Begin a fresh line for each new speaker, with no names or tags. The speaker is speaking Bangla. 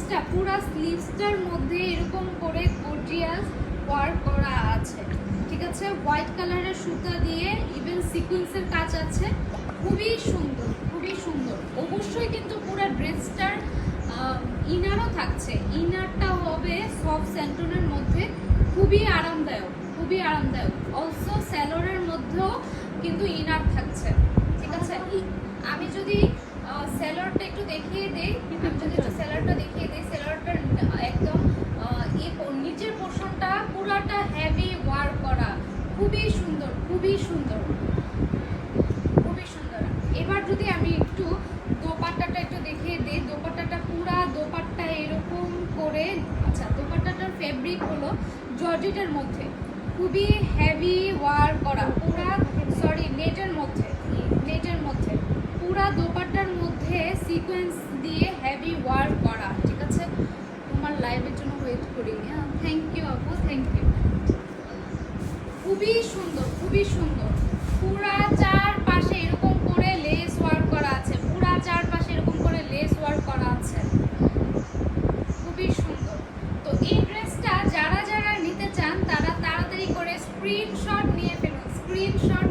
স্লিভসটা পুরো স্লিভসটার মধ্যে এরকম করে গর্জিয়াস ওয়ার্ক করা আছে, ঠিক আছে। হোয়াইট কালারের সুতা দিয়ে ইভেন সিকোয়েন্সের কাজ আছে, খুবই সুন্দর, খুবই সুন্দর। অবশ্যই কিন্তু পুরো ড্রেসটার ইনারও থাকছে, ইনারটা হবে সফট স্যান্টনের মধ্যে, খুবই আরামদায়ক, খুবই আরামদায়ক। অলসো স্যালোরের মধ্যেও কিন্তু ইনার থাকছে, ঠিক আছে। আমি যদি স্যালোরটা একটু দেখিয়ে দিই, স্যালোরটা একদম নিচের পোর্শনটা পুরাটা হেভি ওয়ার্ক করা, খুবই সুন্দর, খুবই সুন্দর, খুবই সুন্দর। এবার যদি আমি একটু দোপাট্টাটা একটু দেখিয়ে দিই, দোপাট্টাটা পুরা দোপাট্টা এরকম করে, আচ্ছা দোপাট্টাটার ফেব্রিক হলো জর্জেটের মধ্যে, খুবই হেভি ওয়ার্ক করা, পুরা নেটের মধ্যে, নেটের মধ্যে পুরা দোপাট্টার মধ্যে সিকোয়েন্স দিয়ে হেভি ওয়ার্ক করা, ঠিক আছে। তোমার লাইভের জন্য ওয়েট করি, হ্যাঁ থ্যাংক ইউ আপু, থ্যাংক ইউ। খুবই সুন্দর, খুবই সুন্দর। পুরা চারপাশে এরকম করে লেস ওয়ার্ক করা আছে, পুরা চারপাশে এরকম করে লেস ওয়ার্ক করা আছে, খুবই সুন্দর। তো এই ড্রেসটা যারা যারা নিতে চান তারা তাড়াতাড়ি করে স্ক্রিনশট নিয়ে ফেলুন, স্ক্রিনশট